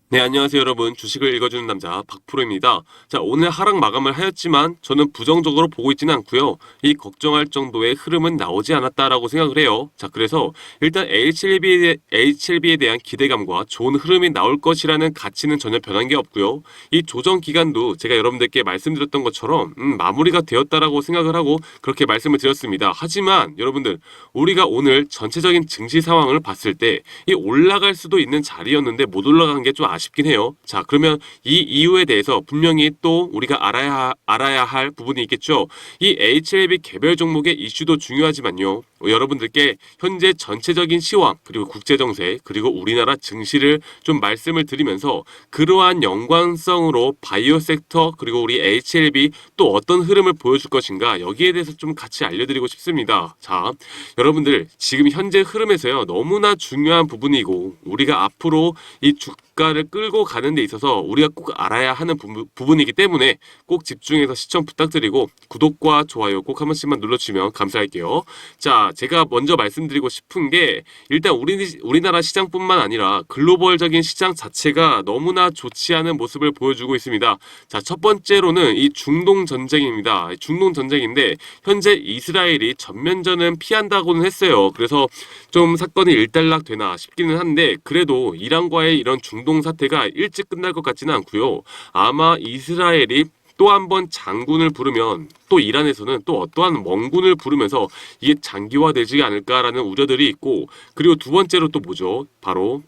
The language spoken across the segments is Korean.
네, 안녕하세요, 여러분. 주식을 읽어주는 남자 박프로입니다. 자, 오늘 하락 마감을 하였지만 저는 부정적으로 보고 있지는 않고요. 이 걱정할 정도의 흐름은 나오지 않았다라고 생각을 해요. 자, 그래서 일단 HLB에 대한 기대감과 좋은 흐름이 나올 것이라는 가치는 전혀 변한 게 없고요. 이 조정 기간도 제가 여러분들께 말씀드렸던 것처럼 마무리가 되었다라고 생각을 하고 그렇게 말씀을 드렸습니다. 하지만 여러분들, 우리가 오늘 전체적인 증시 상황을 봤을 때 이 올라갈 수도 있는 자리였는데 못 올라간 게 좀 아쉽긴 해요. 자, 그러면 이 이유에 대해서 분명히 또 우리가 알아야 할 부분이 있겠죠. 이 HLB 개별 종목의 이슈도 중요하지만요. 여러분들께 현재 전체적인 시황 그리고 국제 정세 그리고 우리나라 증시를 좀 말씀을 드리면서 그러한 연관성으로 바이오 섹터 그리고 우리 HLB 또 어떤 흐름을 보여줄 것인가 여기에 대해서 좀 같이 알려드리고 싶습니다. 자, 여러분들 지금 현재 흐름에서요 너무나 중요한 부분이고 우리가 앞으로 이 주가를 끌고 가는 데 있어서 우리가 꼭 알아야 하는 부분이기 때문에 꼭 집중해서 시청 부탁드리고 구독과 좋아요 꼭 한 번씩만 눌러주시면 감사할게요. 자, 제가 먼저 말씀드리고 싶은 게 일단 우리나라 시장뿐만 아니라 글로벌적인 시장 자체가 너무나 좋지 않은 모습을 보여주고 있습니다. 자, 첫 번째로는 이 중동 전쟁입니다. 중동 전쟁인데 현재 이스라엘이 전면전은 피한다고는 했어요. 그래서 좀 사건이 일단락되나 싶기는 한데 그래도 이란과의 이런 중동 사태가 일찍 끝날 것 같지는 않고요. 아마 이스라엘이 또 한 번 장군을 부르면 또 이란에서는 또 어떠한 멍군을 부르면서 이게 장기화되지 않을까라는 우려들이 있고 그리고 두 번째로 또 뭐죠? 바로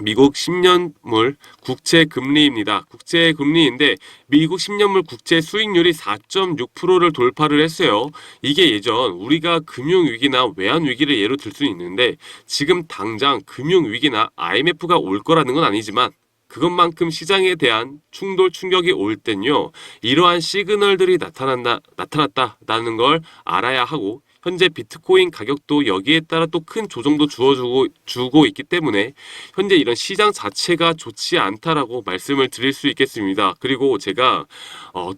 미국 10년물 국채 금리입니다. 국채 금리인데 미국 10년물 국채 수익률이 4.6%를 돌파를 했어요. 이게 예전 우리가 금융위기나 외환위기를 예로 들 수 있는데 지금 당장 금융위기나 IMF가 올 거라는 건 아니지만 그것만큼 시장에 대한 충격이 올 땐요, 이러한 시그널들이 나타났다라는 걸 알아야 하고, 현재 비트코인 가격도 여기에 따라 또 큰 조정도 주고 있기 때문에 현재 이런 시장 자체가 좋지 않다라고 말씀을 드릴 수 있겠습니다. 그리고 제가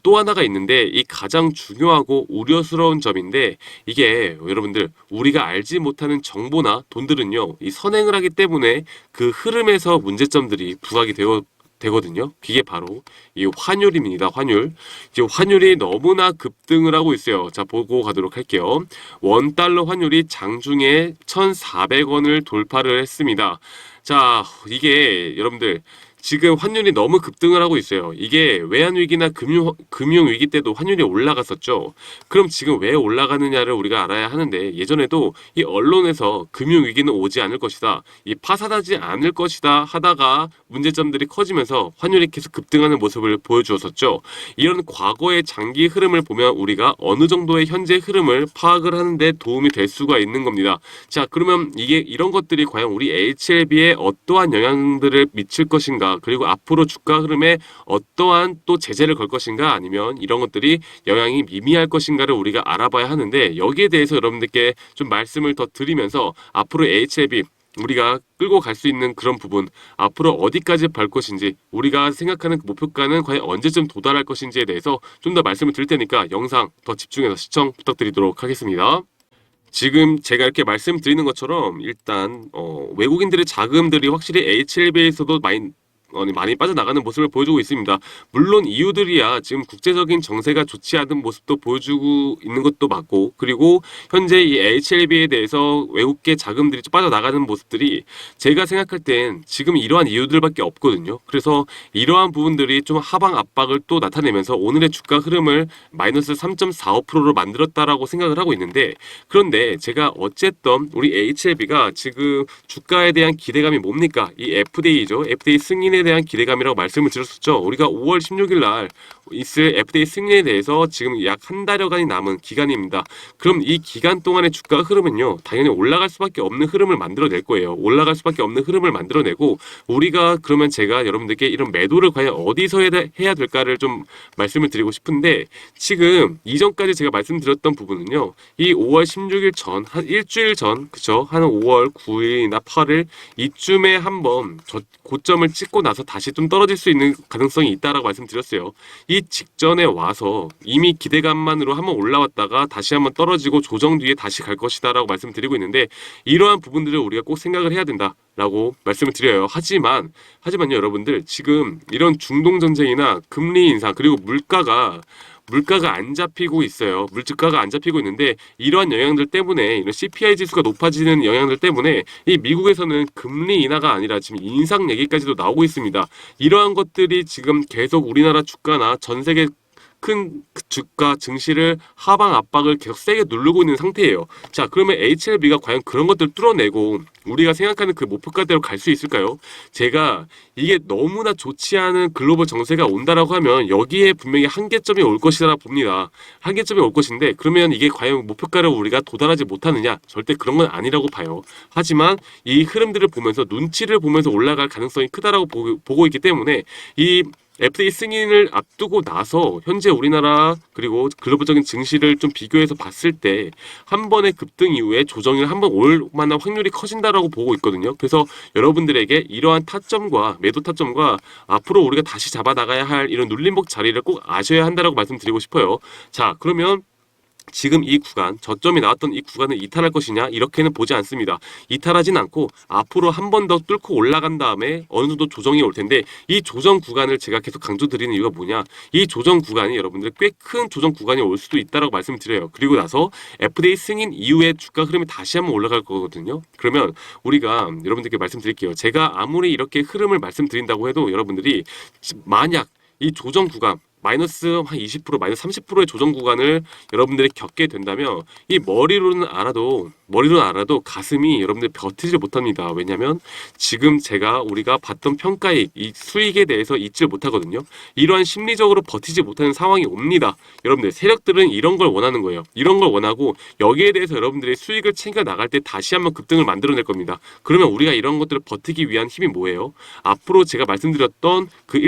또 하나가 있는데 이 가장 중요하고 우려스러운 점인데 이게 여러분들 우리가 알지 못하는 정보나 돈들은요 이 선행을 하기 때문에 그 흐름에서 문제점들이 부각이 되거든요. 그게 바로 이 환율입니다. 환율. 지금 환율이 너무나 급등을 하고 있어요. 자, 보고 가도록 할게요. 원달러 환율이 장중에 1,400원을 돌파를 했습니다. 자, 이게 여러분들 지금 환율이 너무 급등을 하고 있어요. 이게 외환위기나 금융위기 때도 환율이 올라갔었죠. 그럼 지금 왜 올라가느냐를 우리가 알아야 하는데 예전에도 이 언론에서 금융위기는 오지 않을 것이다. 이 파산하지 않을 것이다 하다가 문제점들이 커지면서 환율이 계속 급등하는 모습을 보여주었었죠. 이런 과거의 장기 흐름을 보면 우리가 어느 정도의 현재 흐름을 파악을 하는데 도움이 될 수가 있는 겁니다. 자, 그러면 이게 이런 것들이 과연 우리 HLB에 어떠한 영향들을 미칠 것인가 그리고 앞으로 주가 흐름에 어떠한 또 제재를 걸 것인가 아니면 이런 것들이 영향이 미미할 것인가를 우리가 알아봐야 하는데 여기에 대해서 여러분들께 좀 말씀을 더 드리면서 앞으로 HLB 우리가 끌고 갈 수 있는 그런 부분 앞으로 어디까지 갈 것인지 우리가 생각하는 그 목표가는 과연 언제쯤 도달할 것인지에 대해서 좀 더 말씀을 드릴 테니까 영상 더 집중해서 시청 부탁드리도록 하겠습니다. 지금 제가 이렇게 말씀드리는 것처럼 일단 외국인들의 자금들이 확실히 HLB에서도 많이 빠져나가는 모습을 보여주고 있습니다. 물론 이유들이야 지금 국제적인 정세가 좋지 않은 모습도 보여주고 있는 것도 맞고 그리고 현재 이 HLB에 대해서 외국계 자금들이 빠져나가는 모습들이 제가 생각할 땐 지금 이러한 이유들밖에 없거든요. 그래서 이러한 부분들이 좀 하방 압박을 또 나타내면서 오늘의 주가 흐름을 마이너스 3.45%로 만들었다라고 생각을 하고 있는데 그런데 제가 어쨌든 우리 HLB가 지금 주가에 대한 기대감이 뭡니까? 이 FDA죠. FDA 승인에 대한 기대감이라고 말씀을 드렸었죠. 우리가 5월 16일 날 있을 FDA 승인에 대해서 지금 약 한 달여간이 남은 기간입니다. 그럼 이 기간 동안의 주가 흐름은요. 당연히 올라갈 수밖에 없는 흐름을 만들어낼 거예요. 올라갈 수밖에 없는 흐름을 만들어내고 우리가 그러면 제가 여러분들께 이런 매도를 과연 어디서 해야 될까를 좀 말씀을 드리고 싶은데 지금 이전까지 제가 말씀드렸던 부분은요. 이 5월 16일 전, 한 일주일 전, 그쵸? 한 5월 9일이나 8일 이쯤에 한번 고점을 찍고 나서 다시 좀 떨어질 수 있는 가능성이 있다라고 말씀드렸어요. 이 직전에 와서 이미 기대감만으로 한번 올라왔다가 다시 한번 떨어지고 조정 뒤에 다시 갈 것이다라고 말씀드리고 있는데, 이러한 부분들을 우리가 꼭 생각을 해야 된다라고 말씀을 드려요. 하지만요, 여러분들, 지금 이런 중동 전쟁이나 금리 인상 그리고 물가가 안 잡히고 있어요. 물가가 안 잡히고 있는데, 이러한 영향들 때문에, 이런 CPI 지수가 높아지는 영향들 때문에 이 미국에서는 금리 인하가 아니라 지금 인상 얘기까지도 나오고 있습니다. 이러한 것들이 지금 계속 우리나라 주가나 전 세계 큰 주가 증시를 하방 압박을 계속 세게 누르고 있는 상태예요. 자, 그러면 HLB가 과연 그런 것들을 뚫어내고 우리가 생각하는 그 목표가대로 갈 수 있을까요? 제가 이게 너무나 좋지 않은 글로벌 정세가 온다라고 하면 여기에 분명히 한계점이 올 것이라 봅니다. 한계점이 올 것인데, 그러면 이게 과연 목표가를 우리가 도달하지 못하느냐? 절대 그런 건 아니라고 봐요. 하지만 이 흐름들을 보면서, 눈치를 보면서 올라갈 가능성이 크다라고 보고 있기 때문에, 이 FDA 승인을 앞두고 나서 현재 우리나라 그리고 글로벌적인 증시를 좀 비교해서 봤을 때 한 번의 급등 이후에 조정이 한 번 올 만한 확률이 커진다라고 보고 있거든요. 그래서 여러분들에게 이러한 타점과 매도 타점과 앞으로 우리가 다시 잡아 나가야 할 이런 눌림목 자리를 꼭 아셔야 한다라고 말씀드리고 싶어요. 자, 그러면 지금 이 구간, 저점이 나왔던 이 구간을 이탈할 것이냐? 이렇게는 보지 않습니다. 이탈하진 않고 앞으로 한 번 더 뚫고 올라간 다음에 어느 정도 조정이 올 텐데, 이 조정 구간을 제가 계속 강조드리는 이유가 뭐냐? 이 조정 구간이 여러분들 꽤 큰 조정 구간이 올 수도 있다라고 말씀드려요. 그리고 나서 FDA 승인 이후에 주가 흐름이 다시 한번 올라갈 거거든요. 그러면 우리가 여러분들께 말씀드릴게요. 제가 아무리 이렇게 흐름을 말씀드린다고 해도 여러분들이 만약 이 조정 구간 마이너스 한 20%, 마이너스 30%의 조정 구간을 여러분들이 겪게 된다면, 이 머리로는 알아도 가슴이 여러분들 버티지 못합니다. 왜냐하면 지금 우리가 봤던 평가의 이 수익에 대해서 잊지 못하거든요. 이러한 심리적으로 버티지 못하는 상황이 옵니다. 여러분들, 세력들은 이런 걸 원하는 거예요. 이런 걸 원하고 여기에 대해서 여러분들이 수익을 챙겨 나갈 때 다시 한번 급등을 만들어낼 겁니다. 그러면 우리가 이런 것들을 버티기 위한 힘이 뭐예요? 앞으로 제가 말씀드렸던 그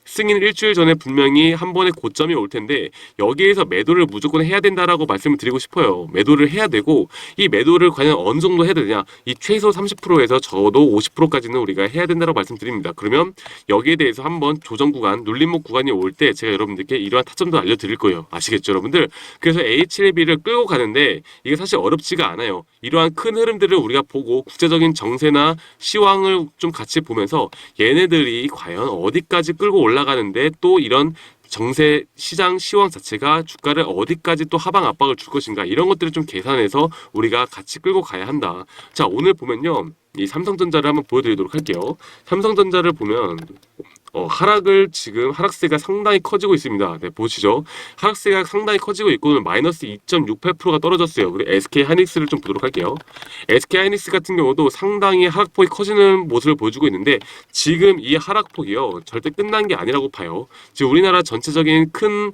승인 일주일 전에 분명히 한 번의 고점이 올 텐데, 여기에서 매도를 무조건 해야 된다라고 말씀을 드리고 싶어요. 매도를 해야 되고, 이 매도를 과연 어느 정도 해야 되냐, 이 최소 30%에서 적어도 50%까지는 우리가 해야 된다고 말씀드립니다. 그러면 여기에 대해서 한번 조정 구간, 눌림목 구간이 올 때 제가 여러분들께 이러한 타점도 알려드릴 거예요. 아시겠죠, 여러분들? 그래서 HLB를 끌고 가는데 이게 사실 어렵지가 않아요. 이러한 큰 흐름들을 우리가 보고 국제적인 정세나 시황을 좀 같이 보면서 얘네들이 과연 어디까지 끌고 올라가는데, 또 이런 정세 시장 시황 자체가 주가를 어디까지 또 하방 압박을 줄 것인가, 이런 것들을 좀 계산해서 우리가 같이 끌고 가야 한다. 자, 오늘 보면요, 이 삼성전자를 한번 보여드리도록 할게요. 삼성전자를 보면 지금 하락세가 상당히 커지고 있습니다. 네, 보시죠. 하락세가 상당히 커지고 있고 오늘 마이너스 2.68%가 떨어졌어요. 그리고 SK 하이닉스를 좀 보도록 할게요. SK 하이닉스 같은 경우도 상당히 하락폭이 커지는 모습을 보여주고 있는데, 지금 이 하락폭이요, 절대 끝난 게 아니라고 봐요. 지금 우리나라 전체적인 큰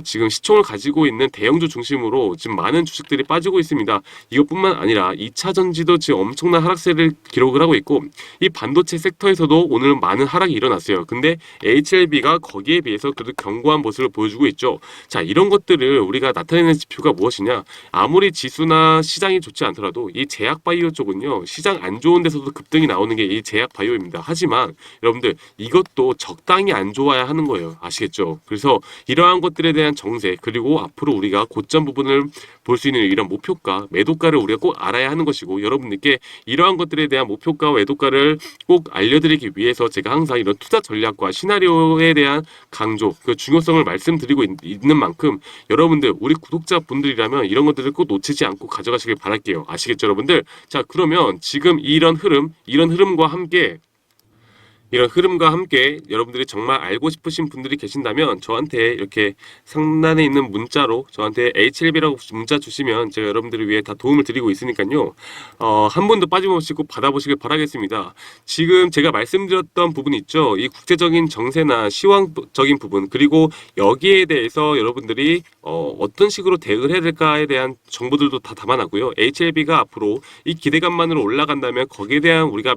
지금 시총을 가지고 있는 대형주 중심으로 지금 많은 주식들이 빠지고 있습니다. 이것뿐만 아니라 2차 전지도 지금 엄청난 하락세를 기록을 하고 있고, 이 반도체 섹터에서도 오늘 많은 하락이 일어났어요. 근데 HLB가 거기에 비해서 그래도 견고한 모습을 보여주고 있죠. 자, 이런 것들을 우리가 나타내는 지표가 무엇이냐? 아무리 지수나 시장이 좋지 않더라도 이 제약바이오 쪽은요, 시장 안 좋은 데서도 급등이 나오는 게 이 제약바이오입니다. 하지만 여러분들, 이것도 적당히 안 좋아야 하는 거예요. 아시겠죠? 그래서 이러한 것들에 대한 정세, 그리고 앞으로 우리가 고점 부분을 볼 수 있는 이런 목표가, 매도가를 우리가 꼭 알아야 하는 것이고, 여러분들께 이러한 것들에 대한 목표가와 매도가를 꼭 알려드리기 위해서 제가 항상 이런 투자 전략과 시나리오에 대한 강조, 그 중요성을 말씀드리고 있는 만큼, 여러분들, 우리 구독자분들이라면 이런 것들을 꼭 놓치지 않고 가져가시길 바랄게요. 아시겠죠, 여러분들? 자, 그러면 지금 이런 흐름과 함께 여러분들이 정말 알고 싶으신 분들이 계신다면 저한테 이렇게 상단에 있는 문자로 저한테 HLB라고 문자 주시면 제가 여러분들을 위해 다 도움을 드리고 있으니까요. 한 번도 빠짐없이 꼭 받아보시길 바라겠습니다. 지금 제가 말씀드렸던 부분 있죠. 이 국제적인 정세나 시황적인 부분, 그리고 여기에 대해서 여러분들이 어떤 식으로 대응을 해야 될까에 대한 정보들도 다 담아놨고요. HLB가 앞으로 이 기대감만으로 올라간다면 거기에 대한 우리가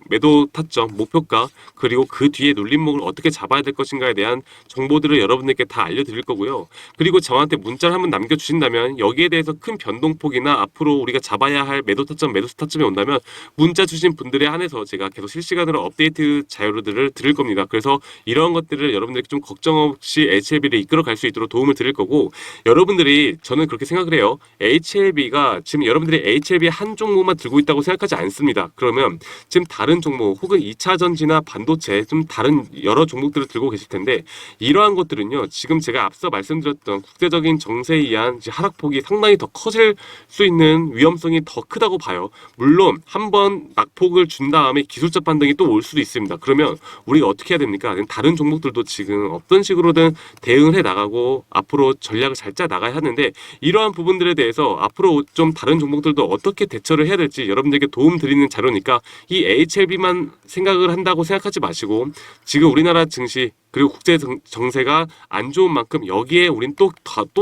매도 타점, 목표가, 그리고 그 뒤에 눌림목을 어떻게 잡아야 될 것인가에 대한 정보들을 여러분들께 다 알려드릴 거고요. 그리고 저한테 문자를 한번 남겨주신다면 여기에 대해서 큰 변동폭이나 앞으로 우리가 잡아야 할 매도 타점, 매도 타점이 온다면 문자 주신 분들에 한해서 제가 계속 실시간으로 업데이트 자료들을 드릴 겁니다. 그래서 이런 것들을 여러분들께 좀 걱정 없이 HLB를 이끌어 갈 수 있도록 도움을 드릴 거고, 여러분들이 저는 그렇게 생각을 해요. HLB가 지금 여러분들이 HLB 한 종목만 들고 있다고 생각하지 않습니다. 그러면 지금 다른 종목 혹은 2차 전지나 반도체 좀 다른 여러 종목들을 들고 계실 텐데, 이러한 것들은요 지금 제가 앞서 말씀드렸던 국제적인 정세에 의한 하락폭이 상당히 더 커질 수 있는 위험성이 더 크다고 봐요. 물론 한번 낙폭을 준 다음에 기술적 반등이 또 올 수도 있습니다. 그러면 우리가 어떻게 해야 됩니까? 다른 종목들도 지금 어떤 식으로든 대응을 해 나가고 앞으로 전략을 잘 짜 나가야 하는데, 이러한 부분들에 대해서 앞으로 좀 다른 종목들도 어떻게 대처를 해야 될지 여러분들에게 도움 드리는 자료니까 이 HLB만 생각을 한다고 생각하지 마시고, 지금 우리나라 증시 그리고 국제 정세가 안 좋은 만큼 여기에 우린 또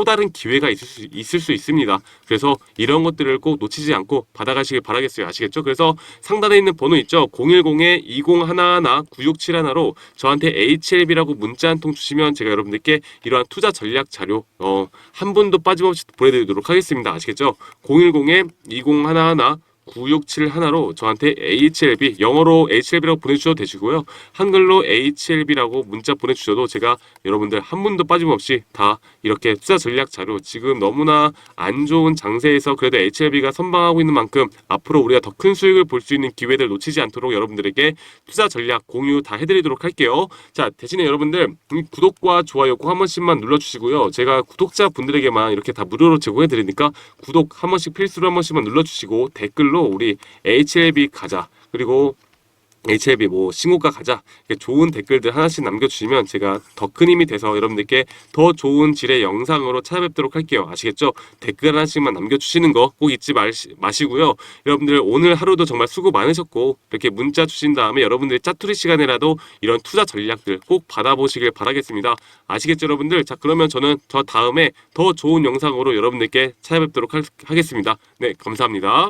다른 기회가 있을 수 있습니다. 그래서 이런 것들을 꼭 놓치지 않고 받아가시길 바라겠어요. 아시겠죠? 그래서 상단에 있는 번호 있죠? 010-2011-9671로 저한테 HLB라고 문자 한 통 주시면 제가 여러분들께 이러한 투자 전략 자료 한 분도 빠짐없이 보내드리도록 하겠습니다. 아시겠죠? 010-2011 9671로 저한테 HLB, 영어로 HLB라고 보내주셔도 되시고요. 한글로 HLB라고 문자 보내주셔도 제가 여러분들 한 분도 빠짐없이 다 이렇게 투자 전략 자료, 지금 너무나 안 좋은 장세에서 그래도 HLB가 선방하고 있는 만큼 앞으로 우리가 더 큰 수익을 볼 수 있는 기회들 놓치지 않도록 여러분들에게 투자 전략 공유 다 해드리도록 할게요. 자, 대신에 여러분들 구독과 좋아요 꼭 한 번씩만 눌러주시고요. 제가 구독자분들에게만 이렇게 다 무료로 제공해드리니까 구독 한 번씩 필수로 한 번씩만 눌러주시고, 댓글로 우리 HLB 가자, 그리고 HLB 신고가 가자, 좋은 댓글들 하나씩 남겨주시면 제가 더 큰 힘이 돼서 여러분들께 더 좋은 질의 영상으로 찾아뵙도록 할게요. 아시겠죠? 댓글 하나씩만 남겨주시는 거 꼭 잊지 마시고요. 여러분들 오늘 하루도 정말 수고 많으셨고, 이렇게 문자 주신 다음에 여러분들이 짜투리 시간에라도 이런 투자 전략들 꼭 받아보시길 바라겠습니다. 아시겠죠 여러분들? 자, 그러면 저는 저 다음에 더 좋은 영상으로 여러분들께 찾아뵙도록 하겠습니다. 네, 감사합니다.